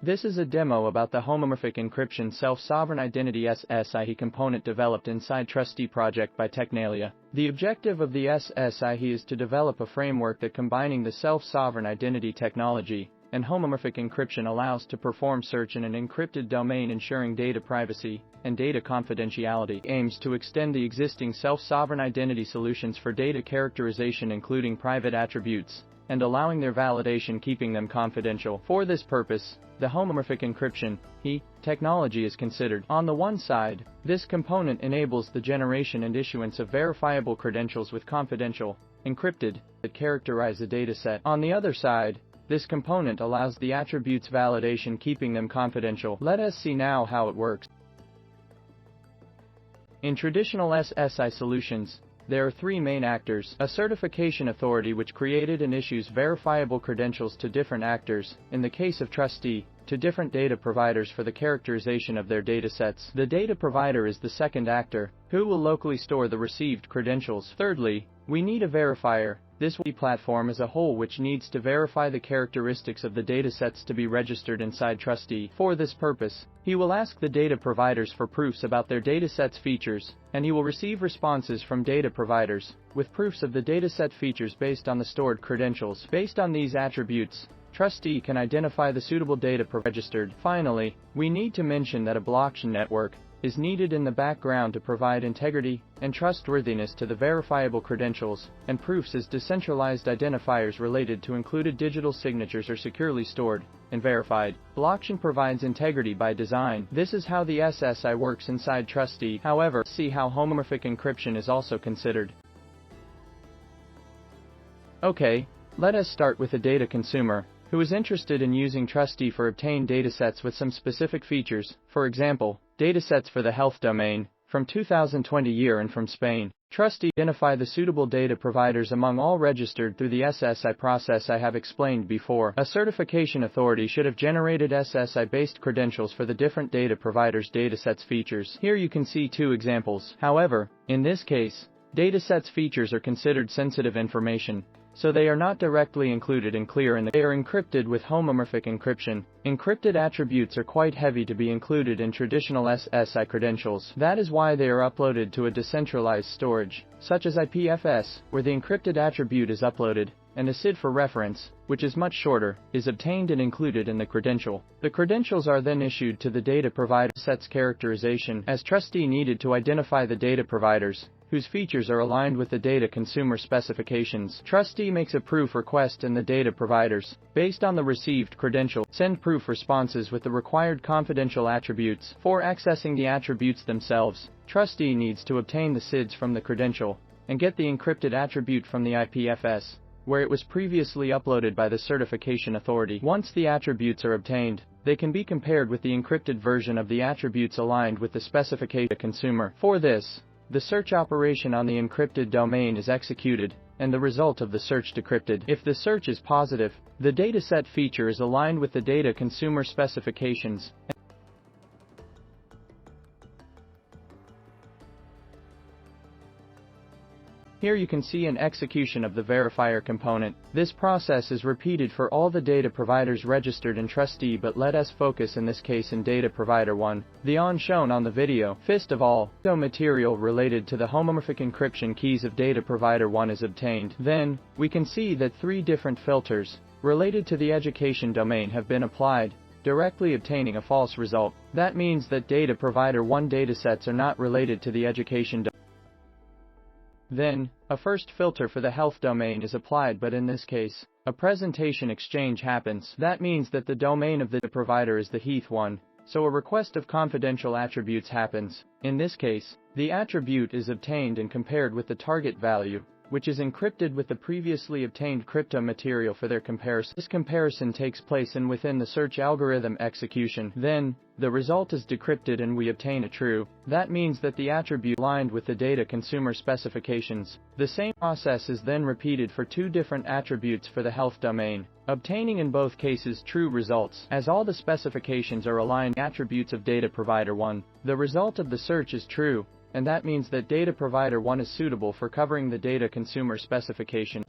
This is a demo about the homomorphic encryption self-sovereign identity SSI-HE component developed inside Trustee project by Technalia. The objective of the SSI-HE is to develop a framework that combining the self-sovereign identity technology and homomorphic encryption allows to perform search in an encrypted domain ensuring data privacy and data confidentiality. Aims to extend the existing self-sovereign identity solutions for data characterization including private attributes and allowing their validation keeping them confidential. For this purpose, the homomorphic encryption (HE) technology is considered. On the one side, this component enables the generation and issuance of verifiable credentials with confidential, encrypted, that characterize a dataset. On the other side, this component allows the attributes validation keeping them confidential. Let us see now how it works. In traditional SSI solutions, there are three main actors: a certification authority which created and issues verifiable credentials to different actors, in the case of Trustee, to different data providers for the characterization of their datasets. The data provider is the second actor, who will locally store the received credentials. Thirdly, we need a verifier. This platform as a whole which needs to verify the characteristics of the datasets to be registered inside Trustee. For this purpose, he will ask the data providers for proofs about their datasets features, and he will receive responses from data providers with proofs of the dataset features based on the stored credentials. Based on these attributes, Trustee can identify the suitable data registered. Finally, we need to mention that a blockchain network is needed in the background to provide integrity and trustworthiness to the verifiable credentials, and proofs as decentralized identifiers related to included digital signatures are securely stored and verified. Blockchain provides integrity by design. This is how the SSI works inside Trustee. However, see how homomorphic encryption is also considered. Okay, let us start with a data consumer who is interested in using Trustee for obtained datasets with some specific features, for example, datasets for the health domain, from 2020 year and from Spain. Trustee identify the suitable data providers among all registered through the SSI process I have explained before. A certification authority should have generated SSI-based credentials for the different data providers' datasets features. Here you can see two examples. However, in this case, datasets features are considered sensitive information, so they are not directly included and clear they are encrypted with homomorphic encryption. Encrypted attributes are quite heavy to be included in traditional SSI credentials. That is why they are uploaded to a decentralized storage, such as IPFS, where the encrypted attribute is uploaded, and a SID for reference, which is much shorter, is obtained and included in the credential. The credentials are then issued to the data provider. Sets characterization as Trustee needed to identify the data providers whose features are aligned with the data consumer specifications. Trustee makes a proof request and the data providers, based on the received credential, send proof responses with the required confidential attributes. For accessing the attributes themselves, Trustee needs to obtain the SIDs from the credential and get the encrypted attribute from the IPFS, where it was previously uploaded by the certification authority. Once the attributes are obtained, they can be compared with the encrypted version of the attributes aligned with the specification consumer. For this, the search operation on the encrypted domain is executed, and the result of the search decrypted. If the search is positive, the dataset feature is aligned with the data consumer specifications. Here you can see an execution of the verifier component. This process is repeated for all the data providers registered in Trustee, but let us focus in this case in data provider 1, the on shown on the video. First of all, no material related to the homomorphic encryption keys of data provider 1 is obtained. Then, we can see that 3 different filters related to the education domain have been applied, directly obtaining a false result. That means that data provider 1 datasets are not related to the education domain. Then, a first filter for the health domain is applied, but in this case, a presentation exchange happens. That means that the domain of the provider is the Heath one, so a request of confidential attributes happens. In this case, the attribute is obtained and compared with the target value, which is encrypted with the previously obtained crypto material for their comparison. This comparison takes place within the search algorithm execution. Then, the result is decrypted and we obtain a true. That means that the attribute aligned with the data consumer specifications. The same process is then repeated for 2 different attributes for the health domain, obtaining in both cases true results. As all the specifications are aligned attributes of data provider 1, the result of the search is true, and that means that data provider 1 is suitable for covering the data consumer specification.